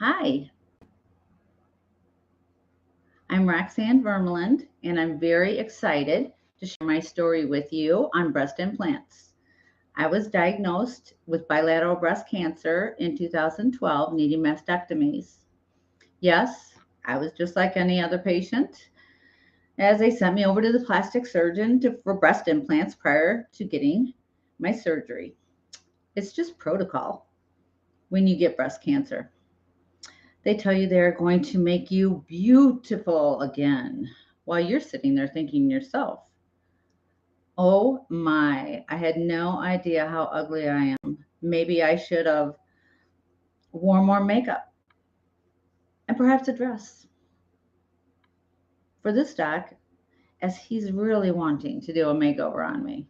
Hi, I'm Roxanne Vermeland, and I'm very excited to share my story with you on breast implants. I was diagnosed with bilateral breast cancer in 2012, needing mastectomies. Yes, I was just like any other patient, as they sent me over to the plastic surgeon for breast implants prior to getting my surgery. It's just protocol when you get breast cancer. They tell you they're going to make you beautiful again while you're sitting there thinking to yourself, oh my, I had no idea how ugly I am. Maybe I should have worn more makeup and perhaps a dress. For this doc, as he's really wanting to do a makeover on me.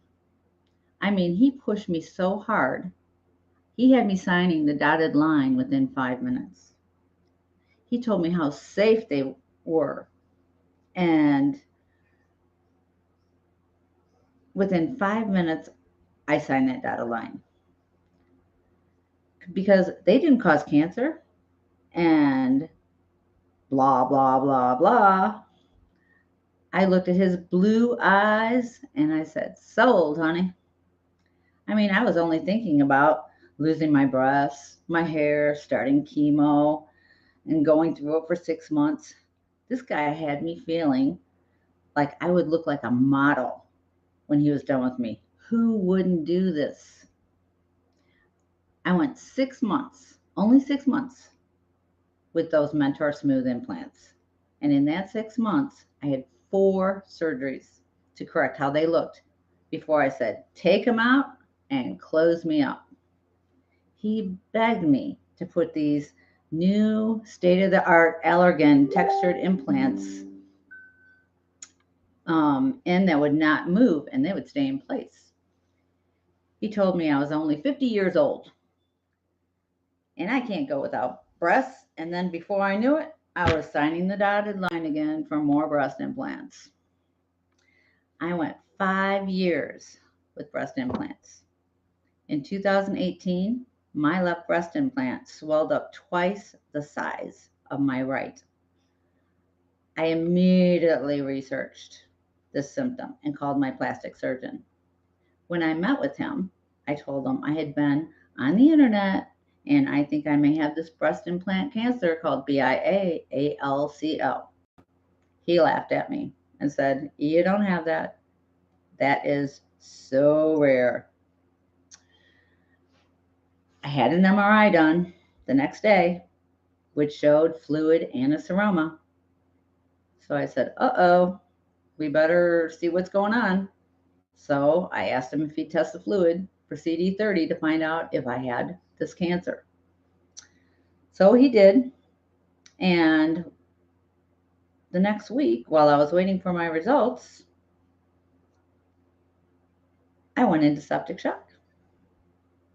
I mean, he pushed me so hard, he had me signing the dotted line within 5 minutes. He told me how safe they were, and within 5 minutes, I signed that dotted line because they didn't cause cancer and blah, blah, blah, blah. I looked at his blue eyes and I said, sold, honey. I mean, I was only thinking about losing my breasts, my hair, starting chemo, and going through it for 6 months. This guy had me feeling like I would look like a model when he was done with me. Who wouldn't do this? I went 6 months, only 6 months, with those Mentor Smooth implants. And in that 6 months, I had 4 surgeries to correct how they looked before I said, take them out and close me up. He begged me to put these new state-of-the-art Allergan textured implants in that would not move and they would stay in place. He told me I was only 50 years old and I can't go without breasts. And then before I knew it, I was signing the dotted line again for more breast implants. I went 5 years with breast implants. In 2018, my left breast implant swelled up twice the size of my right. I immediately researched this symptom and called my plastic surgeon. When I met with him, I told him I had been on the internet and I think I may have this breast implant cancer called BIA-ALCL. He laughed at me and said, you don't have that. That is so rare. I had an MRI done the next day, which showed fluid and a seroma. So I said, uh-oh, we better see what's going on. So I asked him if he'd test the fluid for CD30 to find out if I had this cancer. So he did. And the next week, while I was waiting for my results, I went into septic shock.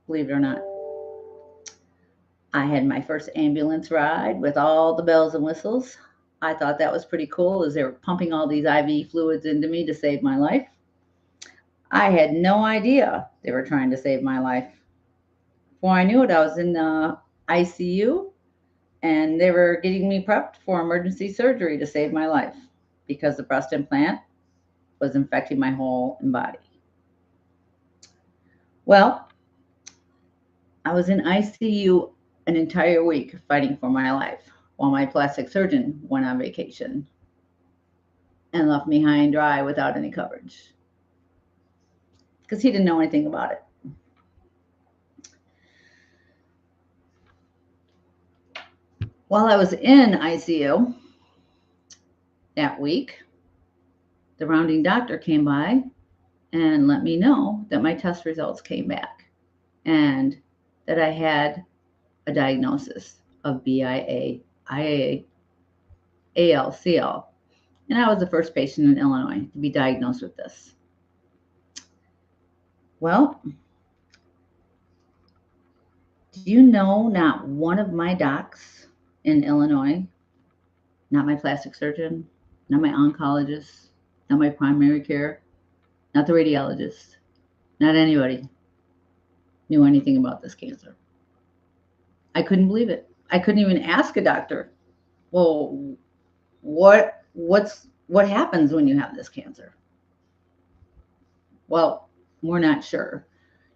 Believe it or not. I had my first ambulance ride with all the bells and whistles. I thought that was pretty cool as they were pumping all these IV fluids into me to save my life. I had no idea they were trying to save my life. Before I knew it, I was in the ICU and they were getting me prepped for emergency surgery to save my life because the breast implant was infecting my whole body. Well, I was in ICU an entire week fighting for my life while my plastic surgeon went on vacation and left me high and dry without any coverage because he didn't know anything about it. While I was in ICU that week, the rounding doctor came by and let me know that my test results came back and that I had a diagnosis of BIA-ALCL. And I was the first patient in Illinois to be diagnosed with this. Well, do you know not one of my docs in Illinois, not my plastic surgeon, not my oncologist, not my primary care, not the radiologist, not anybody knew anything about this cancer. I couldn't believe it. I couldn't even ask a doctor, well, what happens when you have this cancer? Well, we're not sure.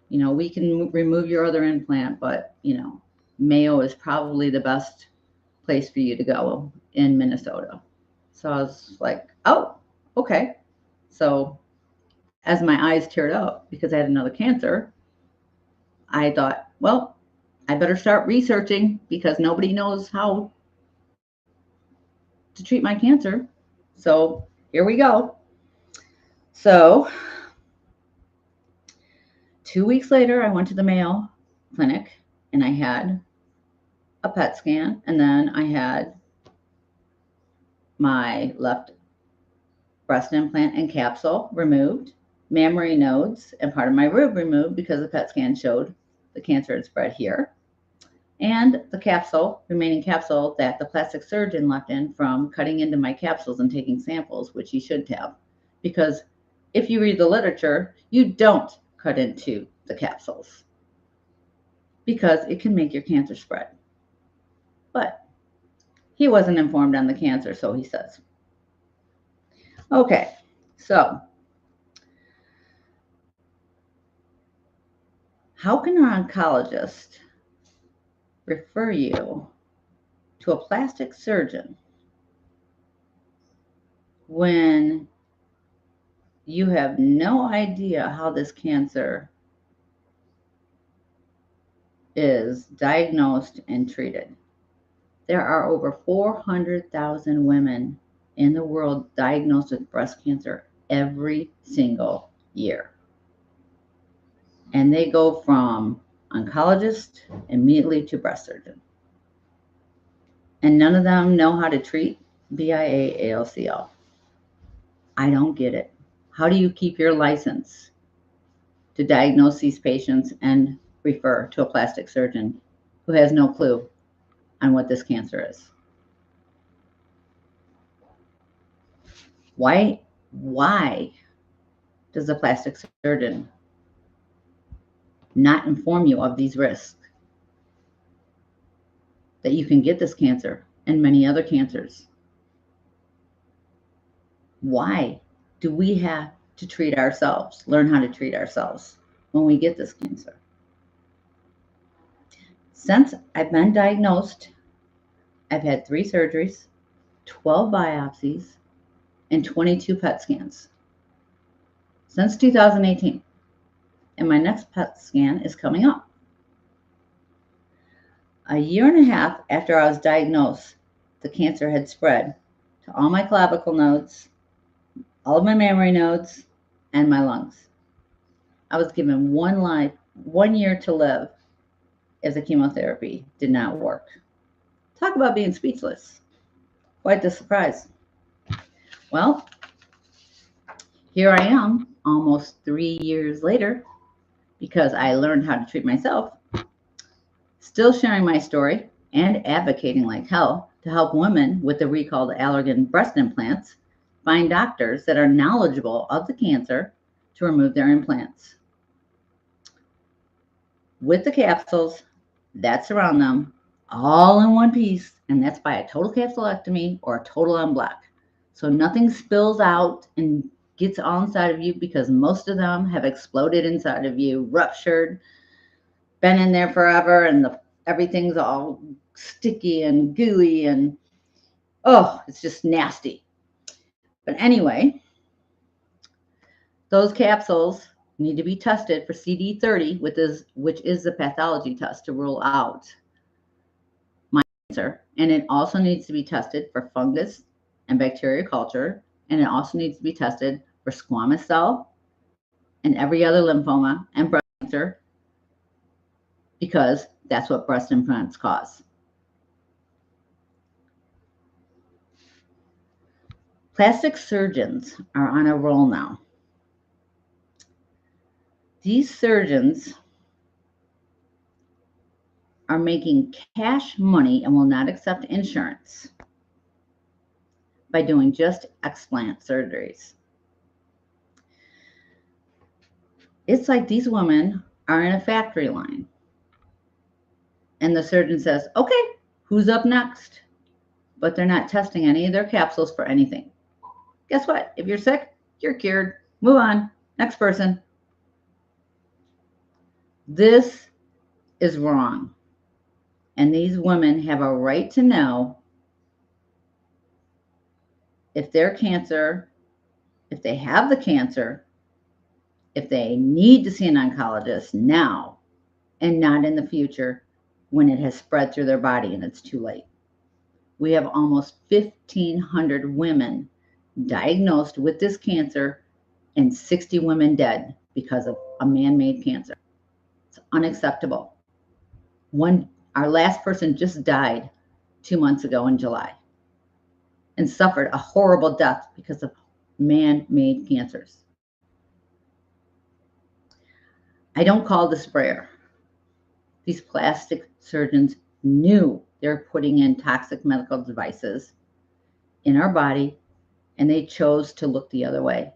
We can remove your other implant, but Mayo is probably the best place for you to go in Minnesota. So I was like, oh, okay. So as my eyes teared up because I had another cancer, I thought, well, I better start researching because nobody knows how to treat my cancer. So here we go. So 2 weeks later, I went to the Mayo Clinic and I had a PET scan, and then I had my left breast implant and capsule removed, mammary nodes and part of my rib removed because the PET scan showed the cancer had spread here, and the remaining capsule that the plastic surgeon left in from cutting into my capsules and taking samples, which he should have, because if you read the literature, you don't cut into the capsules because it can make your cancer spread. But he wasn't informed on the cancer, so he says. Okay, so how can an oncologist refer you to a plastic surgeon when you have no idea how this cancer is diagnosed and treated? There are over 400,000 women in the world diagnosed with breast cancer every single year. And they go from oncologist immediately to breast surgeon. And none of them know how to treat BIA-ALCL. I don't get it. How do you keep your license to diagnose these patients and refer to a plastic surgeon who has no clue on what this cancer is? Why does the plastic surgeon not inform you of these risks? That you can get this cancer and many other cancers. Why do we have to learn how to treat ourselves when we get this cancer? Since I've been diagnosed, I've had 3 surgeries, 12 biopsies, and 22 PET scans since 2018. And my next PET scan is coming up. A year and a half after I was diagnosed, the cancer had spread to all my clavicle nodes, all of my mammary nodes, and my lungs. I was given 1 year to live if the chemotherapy did not work. Talk about being speechless. Quite the surprise. Well, here I am almost 3 years later because I learned how to treat myself, still sharing my story and advocating like hell to help women with the recalled Allergan breast implants find doctors that are knowledgeable of the cancer to remove their implants with the capsules that surround them all in one piece, and that's by a total capsulectomy or a total unblock. So nothing spills out and gets all inside of you, because most of them have exploded inside of you, ruptured, been in there forever, and everything's all sticky and gooey, and it's just nasty. But anyway, those capsules need to be tested for CD30, which is the pathology test to rule out my cancer. And it also needs to be tested for fungus and bacteria culture. And it also needs to be tested for squamous cell and every other lymphoma and breast cancer, because that's what breast implants cause. Plastic surgeons are on a roll now. These surgeons are making cash money and will not accept insurance by doing just explant surgeries. It's like these women are in a factory line and the surgeon says, okay, Who's up next? But they're not testing any of their capsules for anything. Guess what? If you're sick, you're cured. Move on. Next person. This is wrong. And these women have a right to know if their cancer, if they have the cancer, if they need to see an oncologist now and not in the future when it has spread through their body and it's too late. We have almost 1,500 women diagnosed with this cancer and 60 women dead because of a man-made cancer. It's unacceptable. Our last person just died 2 months ago in July and suffered a horrible death because of man-made cancers. I don't call the sprayer. These plastic surgeons knew they were putting in toxic medical devices in our body, and they chose to look the other way.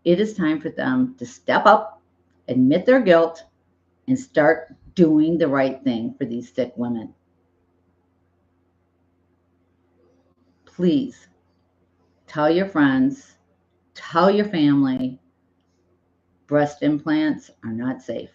It is time for them to step up, admit their guilt, and start doing the right thing for these sick women. Please tell your friends, tell your family, breast implants are not safe.